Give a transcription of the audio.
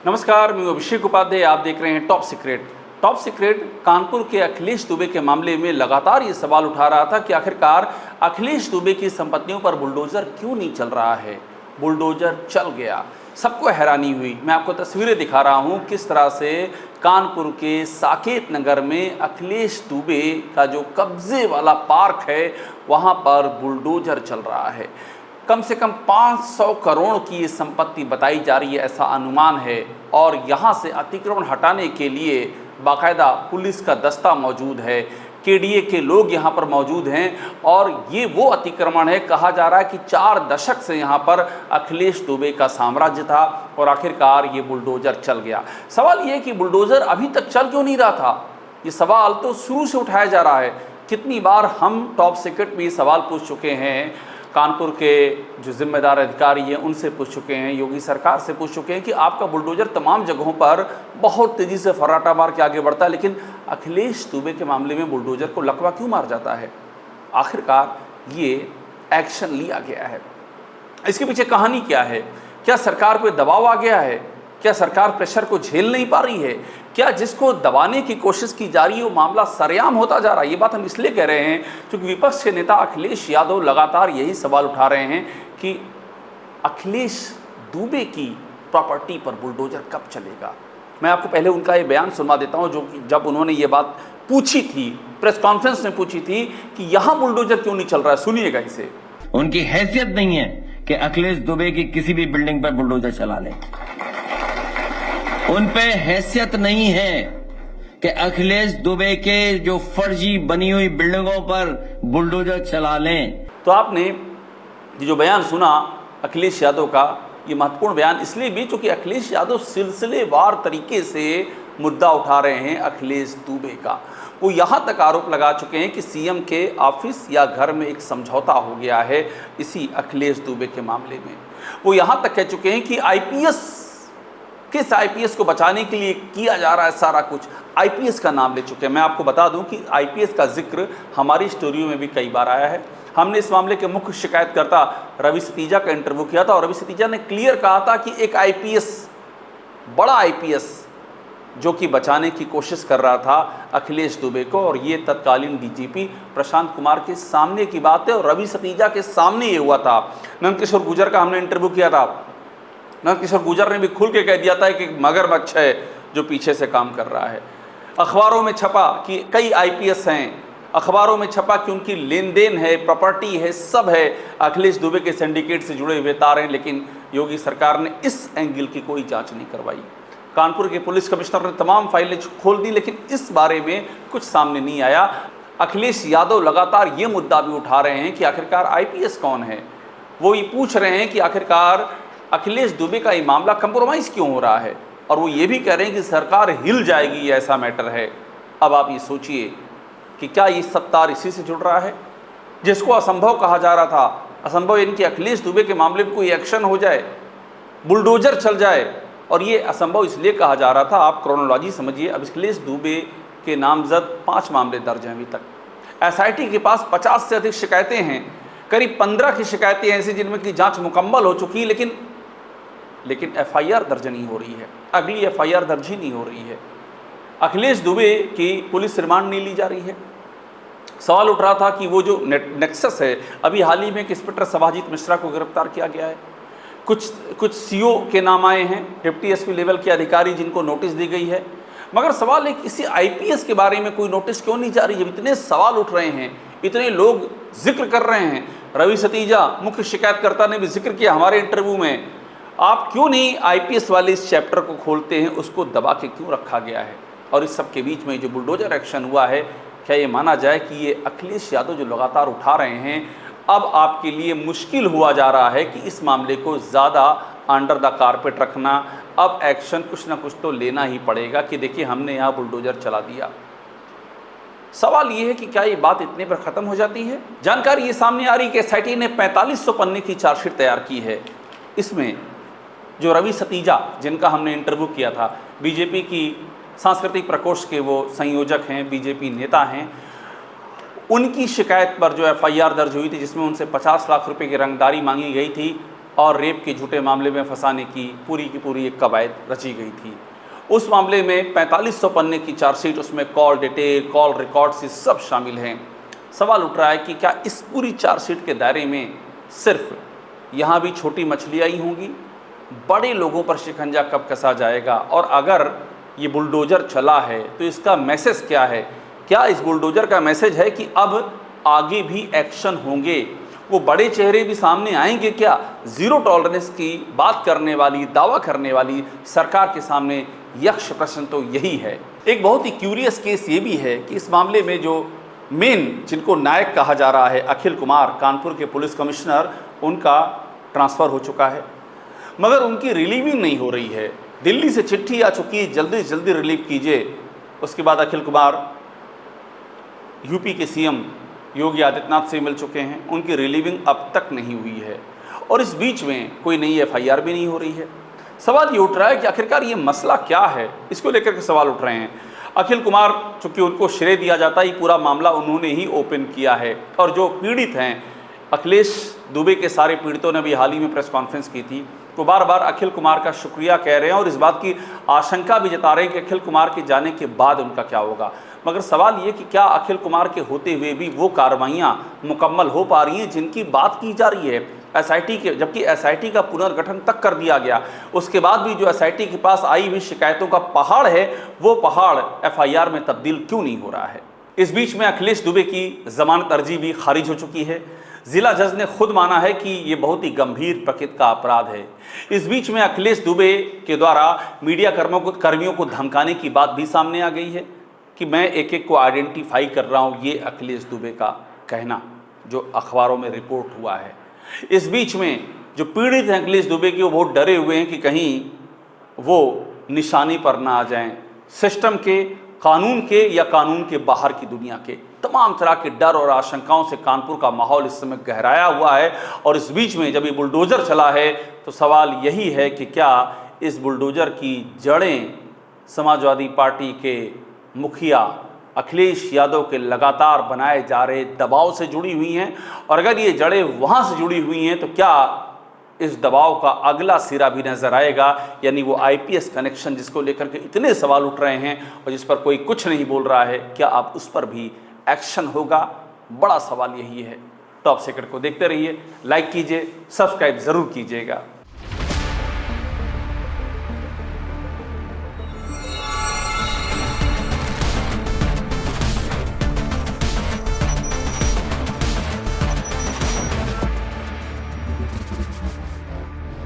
नमस्कार, मैं अभिषेक उपाध्याय। आप देख रहे हैं top secret. Top secret Kanpur के अखिलेश दुबे के मामले में लगातार ये सवाल उठा रहा था कि आखिरकार अखिलेश दुबे की संपत्तियों पर बुलडोजर क्यों नहीं चल रहा है। बुलडोजर चल गया, सबको हैरानी हुई। मैं आपको तस्वीरें दिखा रहा हूँ किस तरह से कानपुर के साकेत नगर में अखिलेश दुबे का जो कब्जे वाला पार्क है वहाँ पर बुलडोजर चल रहा है। कम से कम 500 करोड़ की ये संपत्ति बताई जा रही है, ऐसा अनुमान है। और यहाँ से अतिक्रमण हटाने के लिए बाकायदा पुलिस का दस्ता मौजूद है, केडीए के लोग यहाँ पर मौजूद हैं। और ये वो अतिक्रमण है, कहा जा रहा है कि 4 दशक से यहाँ पर अखिलेश दुबे का साम्राज्य था और आखिरकार ये बुलडोजर चल गया। सवाल ये है कि बुलडोजर अभी तक चल क्यों नहीं रहा था। ये सवाल तो शुरू से उठाया जा रहा है। कितनी बार हम टॉप सीक्रेट में ये सवाल पूछ चुके हैं, कानपुर के जो जिम्मेदार अधिकारी हैं उनसे पूछ चुके हैं, योगी सरकार से पूछ चुके हैं कि आपका बुलडोजर तमाम जगहों पर बहुत तेज़ी से फर्राटा मार के आगे बढ़ता है, लेकिन अखिलेश दुबे के मामले में बुलडोजर को लकवा क्यों मार जाता है। आखिरकार ये एक्शन लिया गया है, इसके पीछे कहानी क्या है। क्या सरकार पर दबाव आ गया है? क्या सरकार प्रेशर को झेल नहीं पा रही है? क्या जिसको दबाने की कोशिश की जा रही है वो मामला सरेआम होता जा रहा है। ये बात हम इसलिए कह रहे हैं क्योंकि विपक्ष के नेता अखिलेश यादव लगातार यही सवाल उठा रहे हैं कि अखिलेश दुबे की प्रॉपर्टी पर बुलडोजर कब चलेगा। मैं आपको पहले उनका ये बयान सुनवा देता हूँ, जो कि जब उन्होंने ये बात पूछी थी, प्रेस कॉन्फ्रेंस में पूछी थी कि यहाँ बुलडोजर क्यों नहीं चल रहा है। सुनिएगा इसे। उनकी हैसियत नहीं है कि अखिलेश दुबे की किसी भी बिल्डिंग पर बुलडोजर चला ले। उन पे हैसियत नहीं है कि अखिलेश दुबे के जो फर्जी बनी हुई बिल्डिंगों पर बुलडोजर चला लें। तो आपने ये जो बयान सुना अखिलेश यादव का, ये महत्वपूर्ण बयान इसलिए भी क्योंकि अखिलेश यादव सिलसिलेवार तरीके से मुद्दा उठा रहे हैं अखिलेश दुबे का। वो यहाँ तक आरोप लगा चुके हैं कि सीएम के ऑफिस या घर में एक समझौता हो गया है इसी अखिलेश दुबे के मामले में। वो यहाँ तक कह चुके हैं कि किस आईपीएस को बचाने के लिए किया जा रहा है सारा कुछ, आईपीएस का नाम ले चुके हैं। मैं आपको बता दूं कि आईपीएस का जिक्र हमारी स्टोरियों में भी कई बार आया है। हमने इस मामले के मुख्य शिकायतकर्ता रवि सतीजा का इंटरव्यू किया था और रवि सतीजा ने क्लियर कहा था कि एक आईपीएस, बड़ा आईपीएस जो कि बचाने की कोशिश कर रहा था अखिलेश दुबे को, और ये तत्कालीन डीजीपी प्रशांत कुमार के सामने की बात है और रवि सतीजा के सामने ये हुआ था। नंदकिशोर गुर्जर का हमने इंटरव्यू किया था। नंदकिशोर गुर्जर ने भी खुल के कह दिया था कि मगरमच्छ है जो पीछे से काम कर रहा है। अखबारों में छपा कि कई आईपीएस हैं, अखबारों में छपा कि उनकी लेन देन है, प्रॉपर्टी है, सब है, अखिलेश दुबे के सिंडिकेट से जुड़े हुए तार हैं। लेकिन योगी सरकार ने इस एंगल की कोई जांच नहीं करवाई। कानपुर के पुलिस कमिश्नर ने तमाम फाइलें खोल दी, लेकिन इस बारे में कुछ सामने नहीं आया। अखिलेश यादव लगातार ये मुद्दा भी उठा रहे हैं कि आखिरकार आईपीएस कौन है। वो ये पूछ रहे हैं कि आखिरकार अखिलेश दुबे का ये मामला कंप्रोमाइज़ क्यों हो रहा है, और वो ये भी कह रहे हैं कि सरकार हिल जाएगी, ऐसा मैटर है। अब आप ये सोचिए कि क्या ये सब तार इसी से जुड़ रहा है। जिसको असंभव कहा जा रहा था, असंभव यानी कि अखिलेश दुबे के मामले में कोई एक्शन हो जाए, बुलडोजर चल जाए, और ये असंभव इसलिए कहा जा रहा था। आप क्रोनोलॉजी समझिए। अब अखिलेश दुबे के नामजद 5 मामले दर्ज हैं अभी तक। एसआईटी के पास 50 से अधिक शिकायतें हैं। करीब 15 की शिकायतें ऐसी जिनमें की जांच मुकम्मल हो चुकी है, लेकिन एफआईआर दर्ज नहीं हो रही है। अगली एफआईआर दर्ज ही नहीं हो रही है। अखिलेश दुबे की पुलिस रिमांड नहीं ली जा रही है। सवाल उठ रहा था कि वो जो नेक्सस है, अभी हाल ही में इंस्पेक्टर सभाजीत मिश्रा को गिरफ्तार किया गया है। कुछ सीओ के नाम आए हैं, डिप्टी एसपी लेवल के अधिकारी जिनको नोटिस दी गई है। मगर सवाल है कि किसी आईपीएस के बारे में कोई नोटिस क्यों नहीं जा रही। जब इतने सवाल उठ रहे हैं, इतने लोग जिक्र कर रहे हैं, रवि सतीजा मुख्य शिकायतकर्ता ने भी जिक्र किया हमारे इंटरव्यू में, आप क्यों नहीं आईपीएस वाले इस चैप्टर को खोलते हैं, उसको दबा के क्यों रखा गया है। और इस सब के बीच में जो बुलडोजर एक्शन हुआ है, क्या ये माना जाए कि ये अखिलेश यादव जो लगातार उठा रहे हैं, अब आपके लिए मुश्किल हुआ जा रहा है कि इस मामले को ज़्यादा अंडर द कारपेट रखना। अब एक्शन कुछ ना कुछ तो लेना ही पड़ेगा कि देखिए हमने यहाँ बुलडोजर चला दिया। सवाल ये है कि क्या ये बात इतने पर ख़त्म हो जाती है। जानकारी ये सामने आ रही कि एसआईटी ने 4500 पन्ने की चार्जशीट तैयार की है। इसमें जो रवि सतीजा, जिनका हमने इंटरव्यू किया था, बीजेपी की सांस्कृतिक प्रकोष्ठ के वो संयोजक हैं, बीजेपी नेता हैं, उनकी शिकायत पर जो एफआईआर दर्ज हुई थी जिसमें उनसे 50 लाख रुपए की रंगदारी मांगी गई थी, और रेप के झूठे मामले में फंसाने की पूरी एक कवायद रची गई थी। उस मामले में 4500 पन्ने की चार्जशीट, उसमें कॉल डिटेल, कॉल रिकॉर्ड्स, ये सब शामिल हैं। सवाल उठ रहा है कि क्या इस पूरी चार्जशीट के दायरे में सिर्फ यहाँ भी छोटी मछलियाँ ही होंगी? बड़े लोगों पर शिकंजा कब कसा जाएगा? और अगर ये बुलडोज़र चला है तो इसका मैसेज क्या है? क्या इस बुलडोज़र का मैसेज है कि अब आगे भी एक्शन होंगे? वो बड़े चेहरे भी सामने आएंगे क्या? ज़ीरो टॉलरेंस की बात करने वाली, दावा करने वाली सरकार के सामने यक्ष प्रश्न तो यही है। एक बहुत ही क्यूरियस केस ये भी है कि इस मामले में जो मेन, जिनको नायक कहा जा रहा है, अखिल कुमार, कानपुर के पुलिस कमिश्नर, उनका ट्रांसफ़र हो चुका है, मगर उनकी रिलीविंग नहीं हो रही है। दिल्ली से चिट्ठी आ चुकी है, जल्दी से जल्दी रिलीव कीजिए। उसके बाद अखिल कुमार यूपी के सीएम योगी आदित्यनाथ से मिल चुके हैं, उनकी रिलीविंग अब तक नहीं हुई है और इस बीच में कोई नई एफआईआर भी नहीं हो रही है। सवाल ये उठ रहा है कि आखिरकार ये मसला क्या है, इसको लेकर के सवाल उठ रहे हैं। अखिल कुमार, चूँकि उनको श्रेय दिया जाता है, ये पूरा मामला उन्होंने ही ओपन किया है और जो पीड़ित हैं, अखिलेश दुबे के सारे पीड़ितों ने भी हाल ही में प्रेस कॉन्फ्रेंस की थी, तो बार बार अखिल कुमार का शुक्रिया कह रहे हैं और इस बात की आशंका भी जता रहे हैं कि अखिल कुमार के जाने के बाद उनका क्या होगा। मगर सवाल ये कि क्या अखिल कुमार के होते हुए भी वो कार्रवाइयाँ मुकम्मल हो पा रही हैं जिनकी बात की जा रही है एसआईटी के, जबकि एसआईटी का पुनर्गठन तक कर दिया गया, उसके बाद भी जो एसआईटी के पास आई हुई शिकायतों का पहाड़ है, वो पहाड़ एफआईआर में तब्दील क्यों नहीं हो रहा है? इस बीच में अखिलेश दुबे की जमानत अर्जी भी खारिज हो चुकी है। जिला जज ने खुद माना है कि ये बहुत ही गंभीर प्रकृति का अपराध है। इस बीच में अखिलेश दुबे के द्वारा मीडिया कर्मियों को धमकाने की बात भी सामने आ गई है कि मैं एक एक को आइडेंटिफाई कर रहा हूँ, ये अखिलेश दुबे का कहना जो अखबारों में रिपोर्ट हुआ है। इस बीच में जो पीड़ित हैं अखिलेश दुबे के, वो बहुत डरे हुए हैं कि कहीं वो निशाने पर ना आ जाएं, सिस्टम के, कानून के या कानून के बाहर की दुनिया के। तमाम तरह के डर और आशंकाओं से कानपुर का माहौल इस समय गहराया हुआ है और इस बीच में जब ये बुलडोज़र चला है तो सवाल यही है कि क्या इस बुलडोज़र की जड़ें समाजवादी पार्टी के मुखिया अखिलेश यादव के लगातार बनाए जा रहे दबाव से जुड़ी हुई हैं? और अगर ये जड़ें वहाँ से जुड़ी हुई हैं तो क्या इस दबाव का अगला सिरा भी नज़र आएगा, यानी वो आईपीएस कनेक्शन जिसको लेकर के इतने सवाल उठ रहे हैं और जिस पर कोई कुछ नहीं बोल रहा है, क्या आप उस पर भी एक्शन होगा? बड़ा सवाल यही है। टॉप सीक्रेट को देखते रहिए, लाइक कीजिए, सब्सक्राइब ज़रूर कीजिएगा।